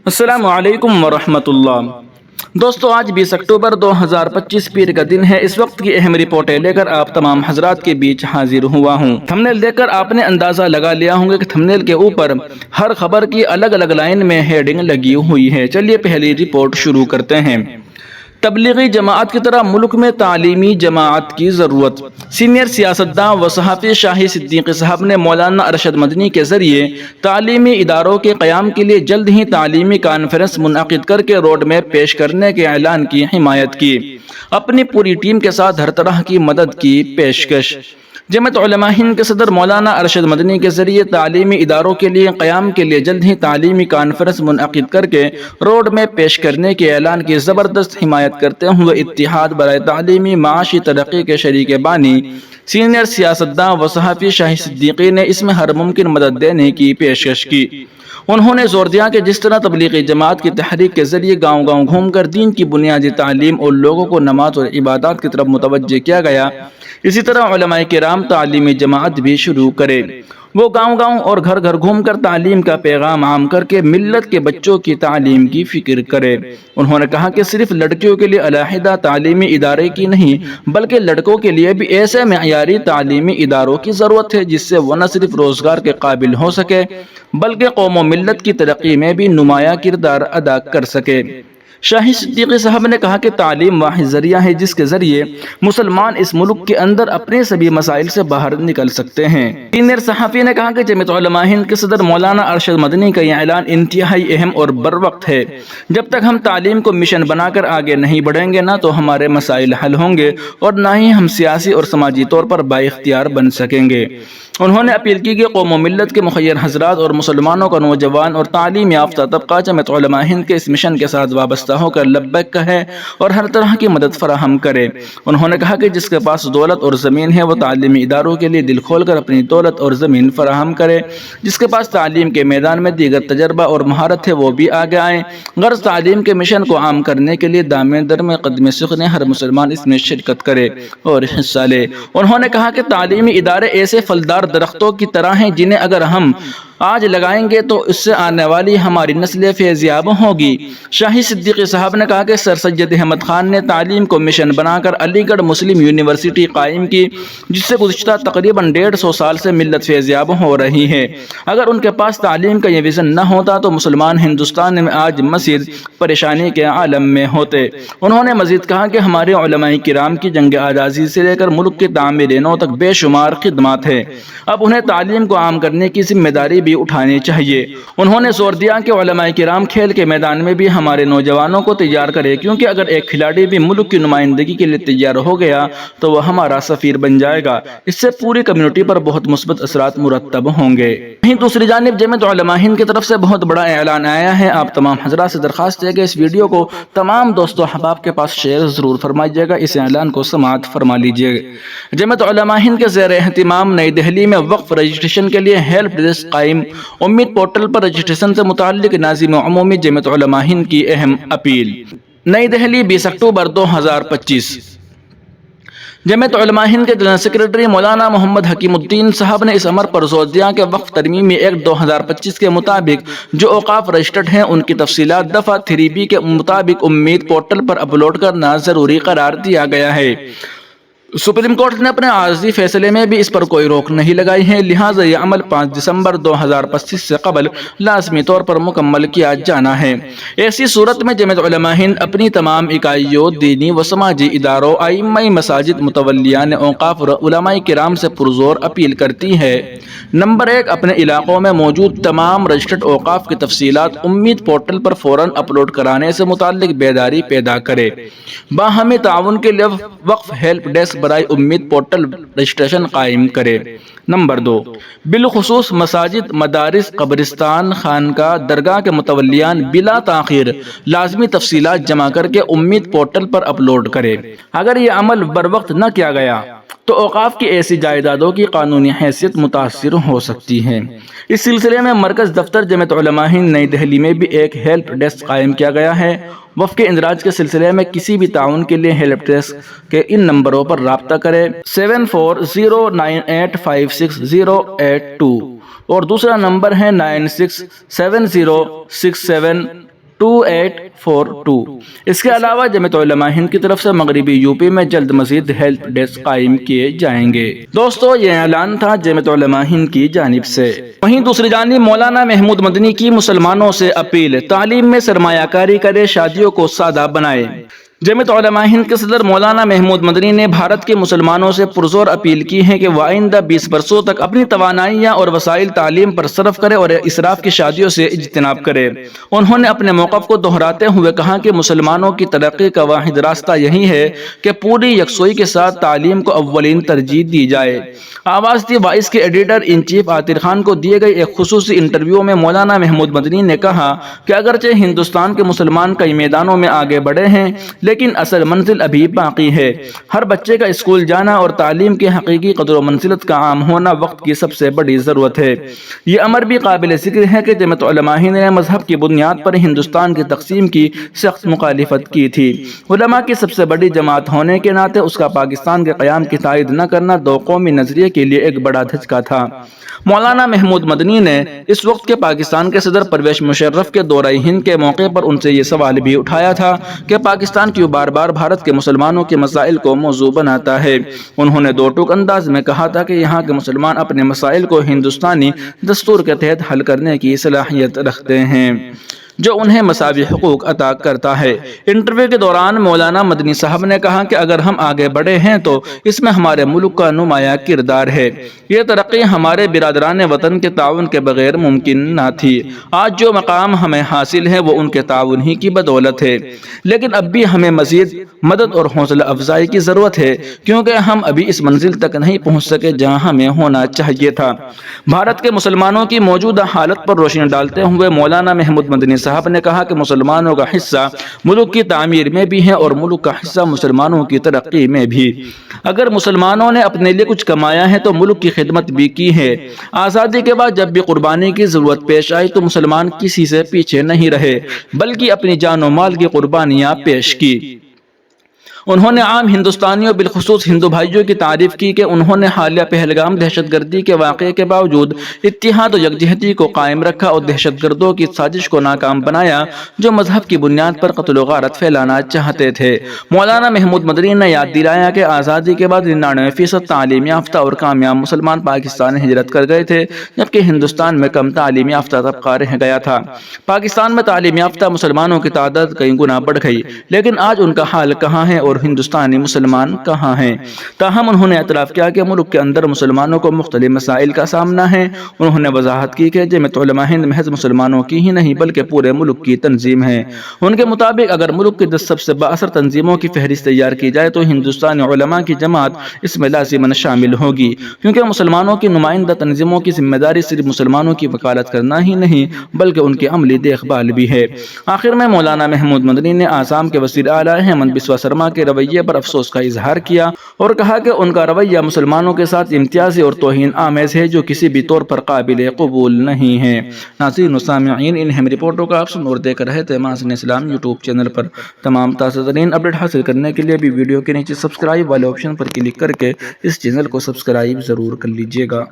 السلام علیکم ورحمۃ اللہ۔ دوستو، آج 20 اکتوبر 2025 پیر کا دن ہے۔ اس وقت کی اہم رپورٹیں لے کر آپ تمام حضرات کے بیچ حاضر ہوا ہوں۔ تھمبنیل دیکھ کر آپ نے اندازہ لگا لیا ہوں گے کہ تھمبنیل کے اوپر ہر خبر کی الگ الگ لائن میں ہیڈنگ لگی ہوئی ہے۔ چلیے پہلی رپورٹ شروع کرتے ہیں۔ تبلیغی جماعت کی طرح ملک میں تعلیمی جماعت کی ضرورت۔ سینئر سیاستداں و صحافی شاہی صدیقی صاحب نے مولانا ارشد مدنی کے ذریعے تعلیمی اداروں کے قیام کے لیے جلد ہی تعلیمی کانفرنس منعقد کر کے روڈ میپ پیش کرنے کے اعلان کی حمایت کی۔ اپنی پوری ٹیم کے ساتھ ہر طرح کی مدد کی پیشکش۔ جمعیت علماء ہند کے صدر مولانا ارشد مدنی کے ذریعے تعلیمی اداروں کے لیے قیام کے لیے جلد ہی تعلیمی کانفرنس منعقد کر کے روڈ میپ پیش کرنے کے اعلان کی زبردست حمایت کرتے ہوئے اتحاد برائے تعلیمی معاشی ترقی کے شریک بانی سینئر سیاستداں و صحافی شاہی صدیقی نے اس میں ہر ممکن مدد دینے کی پیشکش کی۔ انہوں نے زور دیا کہ جس طرح تبلیغی جماعت کی تحریک کے ذریعے گاؤں گاؤں گھوم کر دین کی بنیادی تعلیم اور لوگوں کو نماز اور عبادات کی طرف متوجہ کیا گیا، اسی طرح علماء کرام تعلیمی جماعت بھی شروع کرے۔ وہ گاؤں گاؤں اور گھر گھر گھوم کر تعلیم کا پیغام عام کر کے ملت کے بچوں کی تعلیم کی فکر کرے۔ انہوں نے کہا کہ صرف لڑکیوں کے لیے علیحدہ تعلیمی ادارے کی نہیں بلکہ لڑکوں کے لیے بھی ایسے معیاری تعلیمی اداروں کی ضرورت ہے جس سے وہ نہ صرف روزگار کے قابل ہو سکے بلکہ قوم و ملت کی ترقی میں بھی نمایاں کردار ادا کر سکے۔ شاہی صدیقی صاحب نے کہا کہ تعلیم واحد ذریعہ ہے جس کے ذریعے مسلمان اس ملک کے اندر اپنے سبھی مسائل سے باہر نکل سکتے ہیں۔ سینئر صحافی نے کہا کہ جمعیت علماء ہند کے صدر مولانا ارشد مدنی کا یہ اعلان انتہائی اہم اور بروقت ہے۔ جب تک ہم تعلیم کو مشن بنا کر آگے نہیں بڑھیں گے نہ تو ہمارے مسائل حل ہوں گے اور نہ ہی ہم سیاسی اور سماجی طور پر بااختیار بن سکیں گے۔ انہوں نے اپیل کی کہ قوم و ملت کے مخیر حضرات اور مسلمانوں کا نوجوان اور تعلیم یافتہ طبقہ جمعیت علماء ہند کے اس مشن کے ساتھ وابستہ ہو کر لبیک کہے اور ہر طرح کی مدد فراہم کرے۔ انہوں نے کہا کہ جس کے پاس دولت اور زمین ہے وہ تعلیمی اداروں کے لیے دل کھول کر اپنی دولت اور زمین فراہم کرے۔ جس کے پاس تعلیم کے میدان میں دیگر تجربہ اور مہارت ہے وہ بھی آگے آئے۔ غرض تعلیم کے مشن کو عام کرنے کے لیے دامے در میں قدم سخنے ہر مسلمان اس میں شرکت کرے اور حصہ لے۔ انہوں نے کہا کہ تعلیمی ادارے ایسے پھلدار درختوں کی طرح ہیں جنہیں اگر ہم آج لگائیں گے تو اس سے آنے والی ہماری نسلیں فیضیاب ہوگی۔ شاہی صدیقی صاحب نے کہا کہ سر سید احمد خان نے تعلیم کو مشن بنا کر علی گڑھ مسلم یونیورسٹی قائم کی جس سے گزشتہ تقریباً 150 سال سے ملت فیضیاب ہو رہی ہے۔ اگر ان کے پاس تعلیم کا یہ وژن نہ ہوتا تو مسلمان ہندوستان میں آج مزید پریشانی کے عالم میں ہوتے۔ انہوں نے مزید کہا کہ ہمارے علماء کرام کی جنگ آزادی سے لے کر ملک کے تعمیر نو تک بے شمار خدمات ہیں۔ اب انہیں تعلیم کو عام کرنے کی ذمہ داری بھی اٹھانی چاہیے۔ انہوں نے زور دیا کہ علماء کرام کھیل کے میدان میں بھی ہمارے نوجوانوں کو تیار کرے کیونکہ اگر ایک کھلاڑی بھی ملک کی نمائندگی کے لیے تیار ہو گیا تو وہ ہمارا سفیر بن جائے گا۔ اس سے پوری کمیونٹی پر بہت مثبت اثرات مرتب ہوں گے۔ وہیں دوسری جانب جمعیت علماء ہند کی طرف سے بہت بڑا اعلان آیا ہے۔ آپ تمام حضرات سے درخواست ہے کہ اس ویڈیو کو تمام دوستو احباب کے پاس شیئر ضرور فرمائیے گا، اس اعلان کو سماعت فرما لیجیے گا۔ جمعیت علماء ہند کے زیر اہتمام نئی دہلی میں وقف رجسٹریشن کے لیے ہیلپ ڈیسک قائم۔ امید پورٹل پر رجسٹریشن سے متعلق ناظم عمومی جمعیت علماء ہند کی اہم اپیل۔ نئی دہلی 20 اکتوبر 2025۔ جمعیت علماء ہند کے جنرل سیکرٹری مولانا محمد حکیم الدین صاحب نے اس امر پر زور دیا کہ وقف ترمیمی ایکٹ 2025 کے مطابق جو اوقاف رجسٹرڈ ہیں ان کی تفصیلات دفعہ 3B کے مطابق امید پورٹل پر اپلوڈ کرنا ضروری قرار دیا گیا ہے۔ سپریم کورٹ نے اپنے عارضی فیصلے میں بھی اس پر کوئی روک نہیں لگائی ہے، لہٰذا یہ عمل 5 دسمبر 2025 سے قبل لازمی طور پر مکمل کیا جانا ہے۔ ایسی صورت میں جمعیت علماء ہند اپنی تمام اکائیوں، دینی و سماجی اداروں، ائمہ مساجد، متولیان اوقاف اور علماء کرام سے پرزور اپیل کرتی ہے: نمبر 1، اپنے علاقوں میں موجود تمام رجسٹرڈ اوقاف کی تفصیلات امید پورٹل پر فوراً اپلوڈ کرانے سے متعلق بیداری پیدا کرے۔ باہمی تعاون کے لیے وقف ہیلپ ڈیسک برائے امید پورٹل رجسٹریشن قائم کرے۔ نمبر 2، بالخصوص مساجد، مدارس، قبرستان، خانقاہ، درگاہ کے متولیان بلا تاخیر لازمی تفصیلات جمع کر کے امید پورٹل پر اپلوڈ کرے۔ اگر یہ عمل بروقت نہ کیا گیا تو اوقاف کی ایسی جائیدادوں کی قانونی حیثیت متاثر ہو سکتی ہے۔ اس سلسلے میں مرکز دفتر جمعیت علماء ہند نئی دہلی میں بھی ایک ہیلپ ڈیسک قائم کیا گیا ہے۔ وقف کے اندراج کے سلسلے میں کسی بھی تعاون کے لیے ہیلپ ڈیسک کے ان نمبروں پر رابطہ کرے: 7409856082 اور دوسرا نمبر ہے 967067 2842۔ اس کے علاوہ جمعیت علماء ہند کی طرف سے مغربی یوپی میں جلد مزید ہیلپ ڈیسک قائم کیے جائیں گے۔ دوستو یہ اعلان تھا جمعیت علماء ہند کی جانب سے۔ وہیں دوسری جانب مولانا محمود مدنی کی مسلمانوں سے اپیل، تعلیم میں سرمایہ کاری کرے، شادیوں کو سادہ بنائے۔ جمعیت علماء ہند کے صدر مولانا محمود مدنی نے بھارت کے مسلمانوں سے پرزور اپیل کی ہے کہ وہ آئندہ 20 برسوں تک اپنی توانائیاں اور وسائل تعلیم پر صرف کرے اور اسراف کی شادیوں سے اجتناب کرے۔ انہوں نے اپنے موقف کو دہراتے ہوئے کہا کہ مسلمانوں کی ترقی کا واحد راستہ یہی ہے کہ پوری یکسوئی کے ساتھ تعلیم کو اولین ترجیح دی جائے۔ آواز دی وائس کے editor in chief Atir Khan کو دیے گئے ایک خصوصی انٹرویو میں مولانا محمود مدنی نے کہا کہ اگرچہ ہندوستان کے مسلمان کئی میدانوں میں آگے بڑھے ہیں لیکن اصل منزل ابھی باقی ہے۔ ہر بچے کا اسکول جانا اور تعلیم کی حقیقی قدر و منزلت کا عام ہونا وقت کی سب سے بڑی ضرورت ہے۔ یہ امر بھی قابل ذکر ہے کہ جمعیت علماء ہند نے مذہب کی بنیاد پر ہندوستان کی تقسیم کی سخت مخالفت کی تھی۔ علماء کی سب سے بڑی جماعت ہونے کے ناطے اس کا پاکستان کے قیام کی تائید نہ کرنا دو قومی نظریے کے لیے ایک بڑا دھچکا تھا۔ مولانا محمود مدنی نے اس وقت کے پاکستان کے صدر پرویز مشرف کے دورہ ہند کے موقع پر ان سے یہ سوال بھی اٹھایا تھا کہ پاکستان کیوں بار بار بھارت کے مسلمانوں کے مسائل کو موضوع بناتا ہے۔ انہوں نے دو ٹوک انداز میں کہا تھا کہ یہاں کے مسلمان اپنے مسائل کو ہندوستانی دستور کے تحت حل کرنے کی صلاحیت رکھتے ہیں جو انہیں مساوی حقوق عطا کرتا ہے۔ انٹرویو کے دوران مولانا مدنی صاحب نے کہا کہ اگر ہم آگے بڑھے ہیں تو اس میں ہمارے ملک کا نمایاں کردار ہے۔ یہ ترقی ہمارے برادران وطن کے تعاون کے بغیر ممکن نہ تھی۔ آج جو مقام ہمیں حاصل ہے وہ ان کے تعاون ہی کی بدولت ہے، لیکن اب بھی ہمیں مزید مدد اور حوصلہ افزائی کی ضرورت ہے کیونکہ ہم ابھی اس منزل تک نہیں پہنچ سکے جہاں ہمیں ہونا چاہیے تھا۔ بھارت کے مسلمانوں کی موجودہ حالت پر روشنی ڈالتے ہوئے مولانا محمود مدنی صاحب نے کہا کہ مسلمانوں کا حصہ ملک کی تعمیر میں بھی ہے اور ملک کا حصہ مسلمانوں کی ترقی میں بھی۔ اگر مسلمانوں نے اپنے لیے کچھ کمایا ہے تو ملک کی خدمت بھی کی ہے۔ آزادی کے بعد جب بھی قربانی کی ضرورت پیش آئی تو مسلمان کسی سے پیچھے نہیں رہے بلکہ اپنی جان و مال کی قربانیاں پیش کی۔ انہوں نے عام ہندوستانیوں بالخصوص ہندو بھائیوں کی تعریف کی کہ انہوں نے حالیہ پہلگام دہشت گردی کے واقعے کے باوجود اتحاد و یکجہتی کو قائم رکھا اور دہشت گردوں کی سازش کو ناکام بنایا جو مذہب کی بنیاد پر قتل و غارت پھیلانا چاہتے تھے۔ مولانا محمود مدنی نے یاد دلایا کہ آزادی کے بعد 99% تعلیم یافتہ اور کامیاب مسلمان پاکستان ہجرت کر گئے تھے جبکہ ہندوستان میں کم تعلیم یافتہ طبقہ رہ گیا تھا۔ پاکستان میں تعلیم یافتہ مسلمانوں کی تعداد کئی گنا بڑھ گئی لیکن آج ان کا حال کہاں ہے اور ہندوستانی مسلمان کہاں ہیں؟ تاہم انہوں نے اعتراف کیا کہ ملک کے اندر مسلمانوں کو مختلف مسائل کا سامنا ہے۔ انہوں نے وضاحت کی کہ جمعیت علماء ہند محض مسلمانوں کی ہی نہیں بلکہ پورے ملک کی تنظیم ہے۔ ان کے مطابق اگر ملک کی 10 سب سے بااثر تنظیموں کی فہرست تیار کی جائے تو ہندوستانی علماء کی جماعت اس میں لازماً شامل ہوگی کیونکہ مسلمانوں کی نمائندہ تنظیموں کی ذمہ داری صرف مسلمانوں کی وکالت کرنا ہی نہیں بلکہ ان کی عملی دیکھ بھال بھی ہے۔ آخر میں مولانا محمود مدنی نے آسام کے وزیر اعلیٰ ہیمنت بسوا سرما کے رویے پر افسوس کا اظہار کیا اور کہا کہ ان کا رویہ مسلمانوں کے ساتھ امتیازی اور توہین آمیز ہے جو کسی بھی طور پر قابل قبول نہیں ہے۔ ناظرین و سامعین، ان اہم رپورٹوں کا آپ سن اور دیکھ رہے تھے ماذن اسلام یوٹیوب چینل پر۔ تمام تازہ ترین اپڈیٹ حاصل کرنے کے لیے بھی ویڈیو کے نیچے سبسکرائب والے آپشن پر کلک کر کے اس چینل کو سبسکرائب ضرور کر لیجیے گا۔